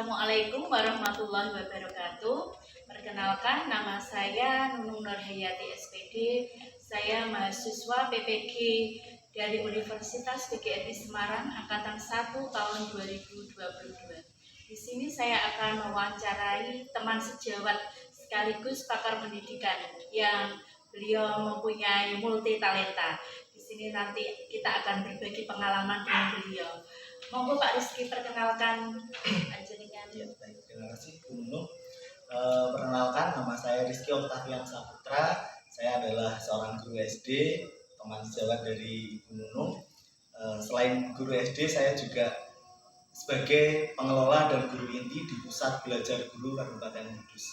Assalamualaikum warahmatullahi wabarakatuh. Perkenalkan, nama saya Nunung Nurhayati SPD. Saya mahasiswa PPG dari Universitas PGRI Semarang Angkatan 1 tahun 2022. Di sini saya akan mewawancarai teman sejawat sekaligus pakar pendidikan yang beliau mempunyai multi talenta. Di sini nanti kita akan berbagi pengalaman dengan beliau. Monggo Pak Rizky, perkenalkan panjenengan. Ya, baik. Terima kasih Bu Nunung. Perkenalkan, nama saya Rizky Octavian Saputra. Saya adalah seorang guru SD, teman sejawat dari Bu Nunung. Selain guru SD, saya juga sebagai pengelola dan guru inti di Pusat Belajar Guru Kabupaten Kudus.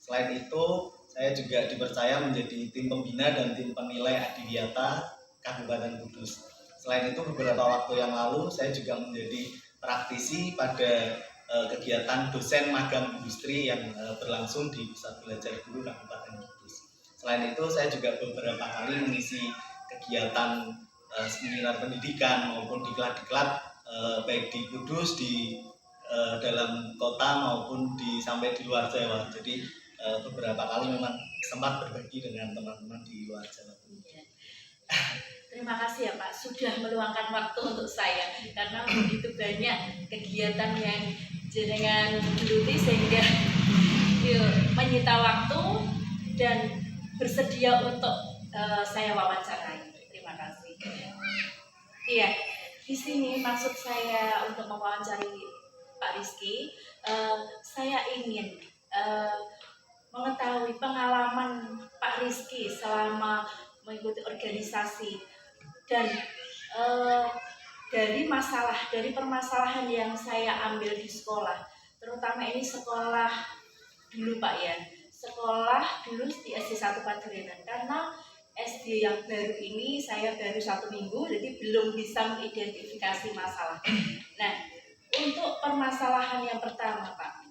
Selain itu, saya juga dipercaya menjadi tim pembina dan tim penilai Adiwiyata Kabupaten Kudus. Selain itu, beberapa waktu yang lalu saya juga menjadi praktisi pada kegiatan dosen magang industri yang berlangsung di Pusat Belajar Guru Kabupaten Kudus. Selain itu, saya juga beberapa kali mengisi kegiatan seminar pendidikan maupun diklat-diklat baik di Kudus, di dalam kota maupun sampai di luar Jawa. Jadi beberapa kali memang sempat berbagi dengan teman-teman di luar Jawa. Terima kasih ya Pak, sudah meluangkan waktu untuk saya karena begitu banyak kegiatan yang jenengan geluti sehingga menyita waktu dan bersedia untuk saya wawancarai. Terima kasih. Iya, di sini maksud saya untuk mewawancari Pak Rizky, saya ingin mengetahui pengalaman Pak Rizky selama mengikuti organisasi dan dari permasalahan yang saya ambil di sekolah, terutama ini sekolah dulu Pak ya, sekolah dulu di SD 1 Paderenan, karena SD yang baru ini saya baru 1 minggu, jadi belum bisa mengidentifikasi masalah. Nah, untuk permasalahan yang pertama Pak,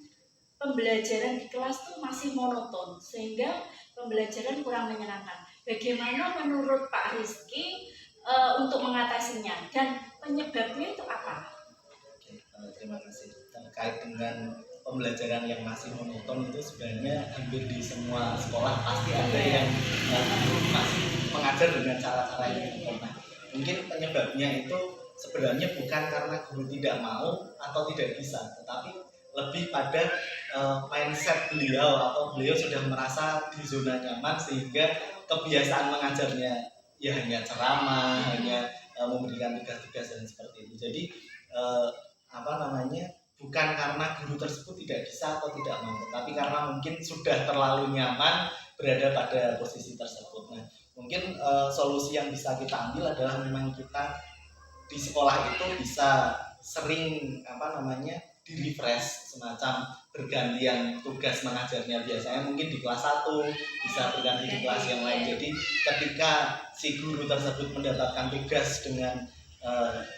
pembelajaran di kelas tuh masih monoton sehingga pembelajaran kurang menyenangkan. Bagaimana menurut Pak Rizky untuk mengatasinya dan penyebabnya itu apa? Oke, terima kasih. Terkait dengan pembelajaran yang masih monoton itu sebenarnya hampir di semua sekolah pasti ada yang guru masih mengajar dengan cara-cara yang monoton. Mungkin penyebabnya itu sebenarnya bukan karena guru tidak mau atau tidak bisa, tetapi lebih pada mindset beliau atau beliau sudah merasa di zona nyaman sehingga kebiasaan mengajarnya ya hanya ceramah, hanya memberikan tugas-tugas dan seperti itu. Jadi bukan karena guru tersebut tidak bisa atau tidak mau, tapi karena mungkin sudah terlalu nyaman berada pada posisi tersebut. Nah, mungkin solusi yang bisa kita ambil adalah memang kita di sekolah itu bisa sering di-refresh, semacam bergantian tugas mengajarnya. Biasanya mungkin di kelas 1 bisa berganti di kelas yang lain. Jadi ketika si guru tersebut mendapatkan tugas dengan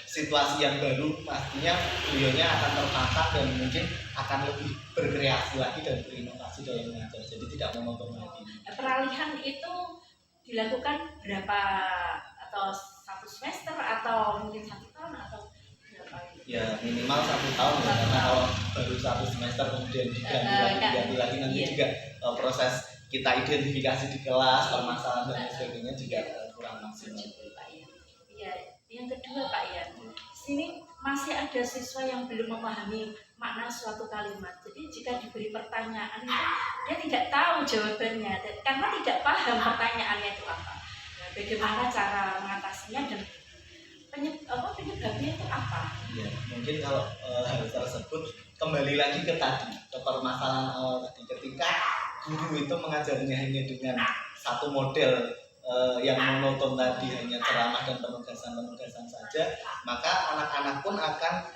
situasi yang baru, pastinya beliaunya akan tertata dan mungkin akan lebih berkreasi lagi dan berinovasi dalam mengajar. Jadi tidak monoton lagi. Peralihan itu dilakukan berapa, atau 1 semester atau mungkin 1 tahun atau ya minimal 1 tahun ya, karena kalau baru 1 semester kemudian diganti lagi nanti juga proses kita identifikasi di kelas permasalahan dan sebagainya juga kurang maksimal. Ya, yang kedua Pak ya, sini masih ada siswa yang belum memahami makna suatu kalimat. Jadi jika diberi pertanyaan itu dia tidak tahu jawabannya karena tidak paham pertanyaannya itu apa. Nah, bagaimana cara mengatasinya dan penyebabnya itu apa? Ya, mungkin kalau hal tersebut kembali lagi ke permasalahan awal tadi, ketika guru itu mengajarnya hanya dengan satu model yang monoton tadi, hanya ceramah dan penugasan saja, maka anak-anak pun akan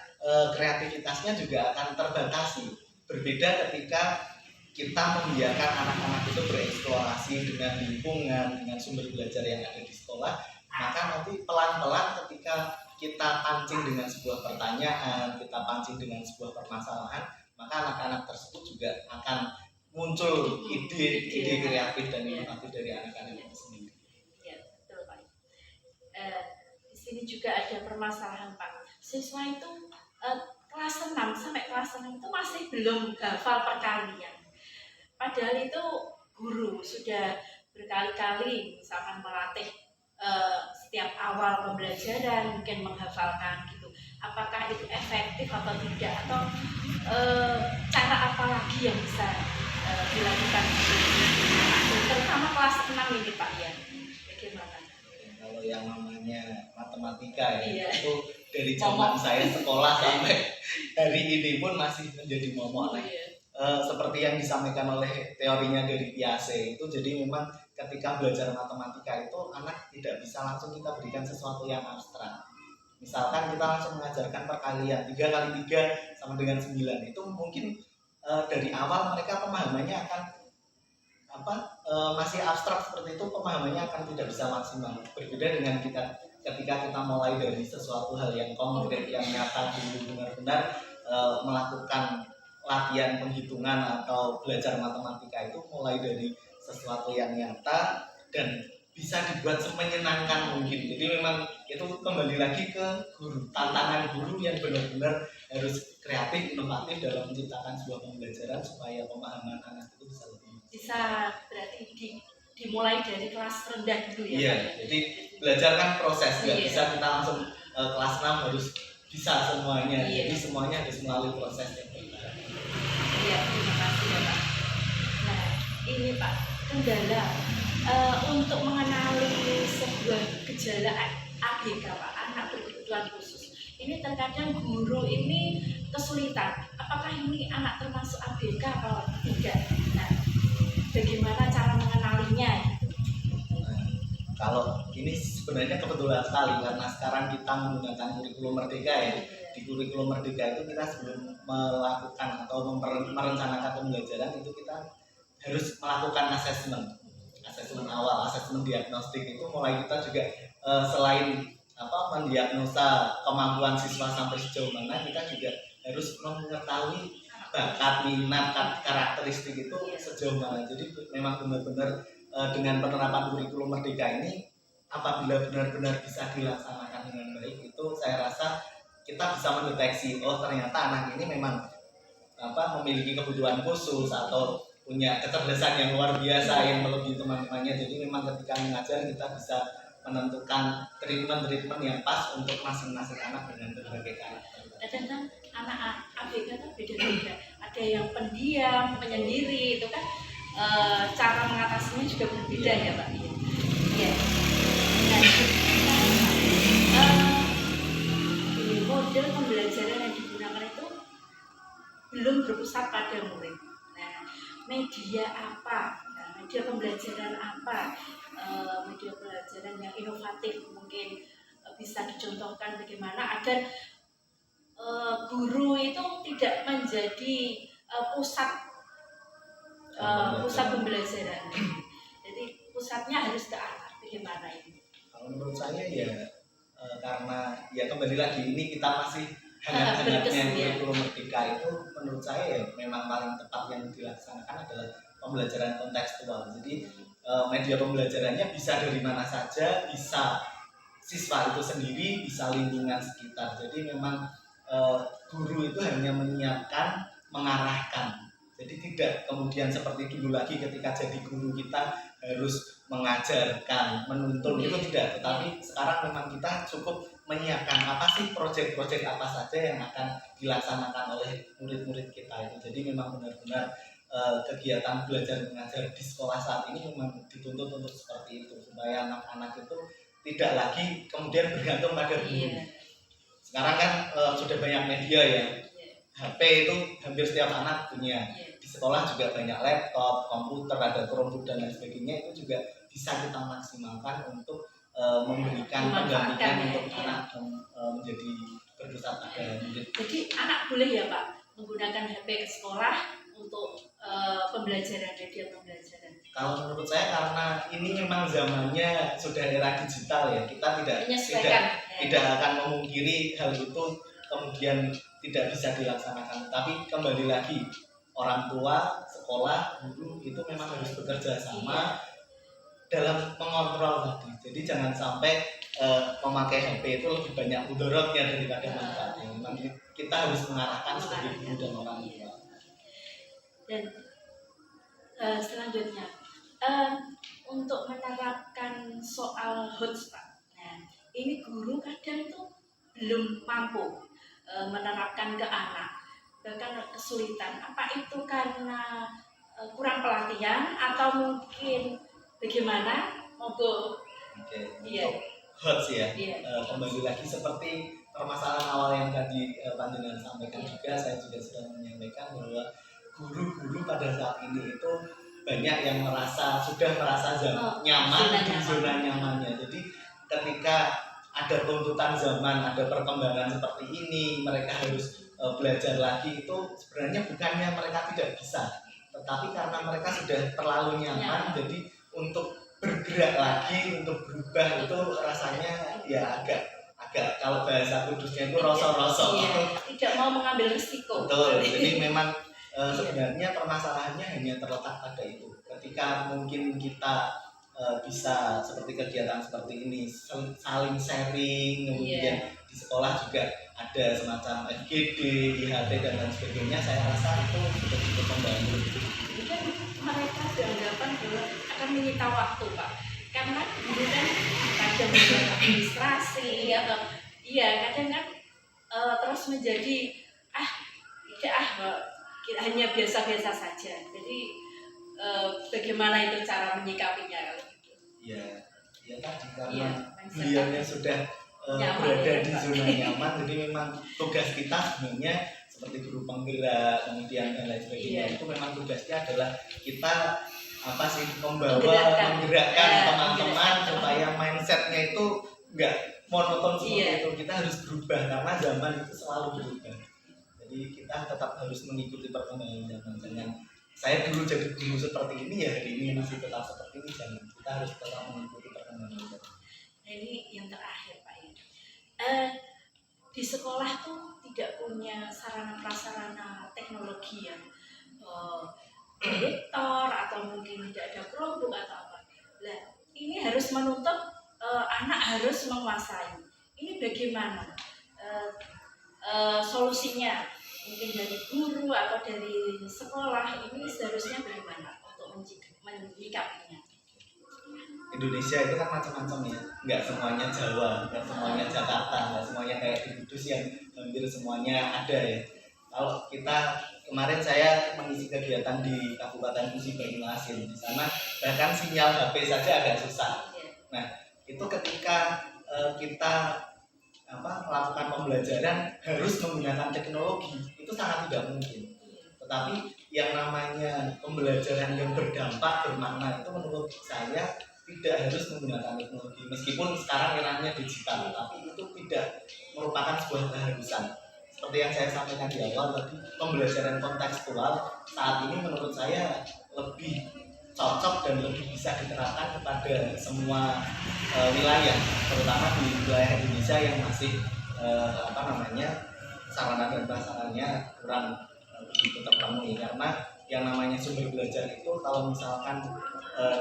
kreativitasnya juga akan terbatasi. Berbeda ketika kita membiarkan anak-anak itu bereksplorasi dengan lingkungan, dengan sumber belajar yang ada di sekolah, maka nanti pelan-pelan ketika kita pancing dengan sebuah pertanyaan, kita pancing dengan sebuah permasalahan, maka anak-anak tersebut juga akan muncul ide kreatif dan inovatif dari anak-anak itu sendiri. Ya, betul Pak. Di sini juga ada permasalahan Pak. Siswa itu kelas 6 sampai kelas 6 itu masih belum hafal perkalian. Padahal itu guru sudah berkali-kali misalkan melatih setiap awal pembelajaran mungkin menghafalkan gitu. Apakah itu efektif atau tidak, atau cara apa lagi yang bisa dilakukan terutama kelas 6 ini Pak ya? Bagaimana? Kalau yang namanya matematika ya, Iya. itu dari zaman saya sekolah sampai hari ini pun masih menjadi momok. Iya. Seperti yang disampaikan oleh teorinya dari Piaget itu, jadi memang ketika belajar matematika itu anak tidak bisa langsung kita berikan sesuatu yang abstrak. Misalkan kita langsung mengajarkan perkalian 3 kali 3 sama dengan 9, itu mungkin dari awal mereka pemahamannya akan masih abstrak seperti itu, pemahamannya akan tidak bisa maksimal. Berbeda dengan ketika kita mulai dari sesuatu hal yang konkret, yang nyata, dulu benar-benar melakukan latihan penghitungan atau belajar matematika itu mulai dari sesuatu yang nyata dan bisa dibuat semenyenangkan mungkin. Jadi memang itu kembali lagi ke guru, tantangan guru yang benar-benar harus kreatif, inovatif dalam menciptakan sebuah pembelajaran supaya pemahaman anak itu bisa berarti dimulai dari kelas rendah dulu ya. Iya, jadi belajar kan proses, nggak Iya. bisa kita langsung kelas 6 harus bisa semuanya. Iya. Jadi semuanya harus melalui proses yang bertahap. Iya, terima kasih ya Pak. Nah, ini Pak, kendala untuk mengenali sebuah gejala ABK Pak, anak berkebutuhan khusus. Ini terkadang guru ini kesulitan. Apakah ini anak termasuk ABK atau tidak? Nah, bagaimana cara mengenalinya? Nah, kalau ini sebenarnya kebetulan sekali karena sekarang kita menggunakan kurikulum Merdeka ya. Di kurikulum Merdeka itu kita sebelum melakukan atau merencanakan pembelajaran itu kita harus melakukan asesmen awal, asesmen diagnostik. Itu mulai kita juga selain mendiagnosa kemampuan siswa sampai sejauh mana, kita juga harus mengetahui bakat, minat, karakteristik itu sejauh mana. Jadi memang benar-benar dengan penerapan kurikulum Merdeka ini, apabila benar-benar bisa dilaksanakan dengan baik, itu saya rasa kita bisa mendeteksi, oh ternyata anak ini memang memiliki kebutuhan khusus atau punya kecerdasan yang luar biasa yang melebihi teman-temannya. Jadi memang ketika mengajar kita bisa menentukan treatment yang pas untuk masing-masing anak dengan berbagai karakter. Kadang-kadang anak ABK itu beda-beda. Ada yang pendiam, penyendiri, itu kan cara mengatasinya juga berbeda ya Pak. Iya. Model pembelajaran yang digunakan itu belum berpusat pada murid. Nah, media apa? Media pembelajaran apa? Media pembelajaran yang inovatif mungkin bisa dicontohkan bagaimana agar guru itu tidak menjadi pusat pembelajaran. Jadi pusatnya harus ke atas. Bagaimana ini? Kalau menurut saya ya karena ya kembali lagi ini kita masih hangat-hangatnya kurikulum Merdeka, itu menurut saya ya memang paling tepat yang dilaksanakan adalah pembelajaran kontekstual. Jadi media pembelajarannya bisa dari mana saja, bisa siswa itu sendiri, bisa lingkungan sekitar. Jadi memang guru itu hanya menyiapkan, mengarahkan. Jadi tidak kemudian seperti dulu lagi ketika jadi guru kita harus mengajarkan, menuntun, itu tidak. Tetapi sekarang memang kita cukup menyiapkan apa sih proyek-proyek apa saja yang akan dilaksanakan oleh murid-murid kita itu. Jadi memang benar-benar kegiatan belajar mengajar di sekolah saat ini memang dituntut untuk seperti itu, supaya anak-anak itu tidak lagi kemudian bergantung pada guru. Sekarang kan sudah banyak media ya, HP itu hampir setiap anak punya. Di sekolah juga banyak laptop, komputer, ada Chromebook dan lain sebagainya. Itu juga bisa kita maksimalkan untuk memberikan pendampingan untuk anak menjadi berpusat pada murid. Jadi anak boleh ya Pak menggunakan HP ke sekolah untuk pembelajaran, media pembelajaran? Kalau menurut saya karena ini memang zamannya sudah era digital ya, kita tidak akan memungkiri hal itu kemudian tidak bisa dilaksanakan. Tapi kembali lagi, orang tua, sekolah, guru itu memang harus bekerja sama dalam mengontrol tadi. Jadi jangan sampai memakai HP itu lebih banyak mudaratnya daripada manfaatnya. Memang kita harus mengarahkan sebagai guru dan orang tua. Dan selanjutnya untuk menerapkan soal HOTS Pak. Nah, ini guru kadang tuh belum mampu menerapkan ke anak, bahkan kesulitan. Apa itu karena kurang pelatihan atau mungkin bagaimana? Monggo. Oke, Iya. untuk HOTS ya. Iya. Kembali lagi seperti permasalahan awal yang tadi panjenengan sampaikan juga, saya juga sudah menyampaikan bahwa guru-guru pada saat ini itu banyak yang sudah merasa nyaman di zona nyamannya. Jadi ketika ada tuntutan zaman, ada perkembangan seperti ini, mereka harus belajar lagi, itu sebenarnya bukannya mereka tidak bisa, tetapi karena mereka sudah terlalu nyaman, jadi untuk bergerak lagi, untuk berubah itu rasanya ya agak kalau bahasa kudusnya itu rosok-rosok. Tidak mau mengambil risiko. Betul. Jadi memang sebenarnya permasalahannya hanya terletak pada itu. Ketika mungkin kita bisa seperti kegiatan seperti ini, saling sharing, kemudian di sekolah juga ada semacam FGD, IHT dan lain sebagainya, saya rasa itu sudah cukup membantu. Kan mereka beranggapan bahwa akan menyita waktu Pak, karena guru kan kadang administrasi atau kadang kan terus menjadi hanya biasa-biasa saja. Jadi bagaimana itu cara menyikapinya? Ya tadi karena beliaunya sudah berada di zona nyaman, jadi memang tugas kita sebenarnya seperti guru penggerak, kemudian dan lain sebagainya, itu memang tugasnya adalah kita menggerakkan teman-teman supaya mindsetnya itu enggak monoton seperti itu. Kita harus berubah karena zaman itu selalu berubah. Jadi kita tetap harus mengikuti perkembangan zaman. Jangan saya dulu jadi guru seperti ini ya hari ini masih tetap seperti ini, jangan. Kita harus tetap mengikuti perkembangan zaman. Nah, ini yang terakhir Pak ya. Di sekolah tuh tidak punya sarana prasarana teknologi ya, proyektor atau mungkin tidak ada Chromebook atau apa. Nah, ini harus menuntut anak harus menguasai. Ini bagaimana solusinya? Mungkin dari guru atau dari sekolah ini seharusnya bagaimana untuk menyikapinya? Indonesia itu kan macam-macam ya, nggak semuanya Jawa, nggak semuanya Jakarta, nggak semuanya kayak di Kudus yang hampir semuanya ada ya. Kalau kita kemarin saya mengisi kegiatan di Kabupaten Kusi Banyuasin, di sana bahkan sinyal HP saja agak susah. Nah itu ketika kita melakukan pembelajaran harus menggunakan teknologi, itu sangat tidak mungkin. Tetapi yang namanya pembelajaran yang berdampak, bermakna, itu menurut saya tidak harus menggunakan teknologi. Meskipun sekarang eranya digital, tapi itu tidak merupakan sebuah keharusan. Seperti yang saya sampaikan di awal tadi, pembelajaran kontekstual saat ini menurut saya lebih cocok dan lebih bisa diterapkan kepada semua wilayah, terutama di wilayah Indonesia yang masih sarana dan prasarannya kurang begitu terpenuhi. Karena yang namanya sumber belajar itu kalau misalkan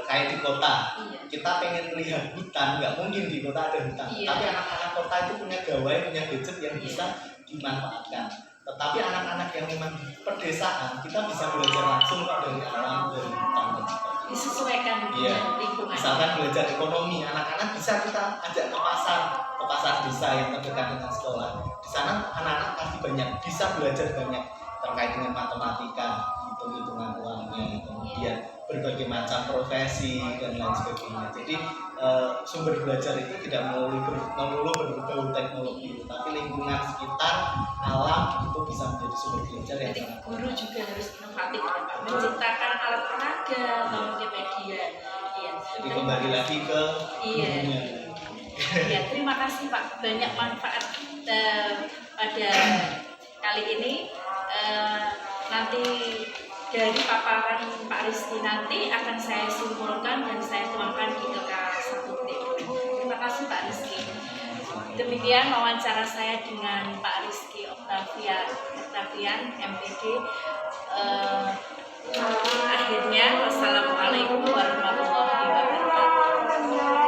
kayak di kota, kita pengen melihat hutan, nggak mungkin di kota ada hutan. Tapi anak-anak kota itu punya gawai, punya gadget yang bisa dimanfaatkan. Tetapi anak-anak yang memang di pedesaan, kita bisa belajar langsung dari alam, dari hutan dan sebagainya. Disesuaikan dengan lingkungan. Misalkan belajar ekonomi, anak-anak bisa kita ajak ke pasar desa yang terdekat dengan sekolah. Di sana anak-anak pasti bisa belajar banyak terkait dengan matematika, hitung-hitungan uangnya, kemudian berbagai macam profesi dan lain sebagainya. Jadi sumber belajar itu tidak melulu berbau teknologi, tapi lingkungan sekitar, alam itu bisa menjadi sumber belajar yang sangat. Guru juga harus inovatif ya Pak, menciptakan alat peraga atau mungkin media. Jadi kembali lagi ke gurunya. Terima kasih Pak, banyak manfaat pada kali ini. Nanti dari paparan Pak Rizky nanti akan saya simpulkan dan saya tuangkan di LK1. Terima kasih Pak Rizky. Demikian wawancara saya dengan Pak Rizky Octavian MPD. Akhirnya wassalamualaikum warahmatullahi wabarakatuh.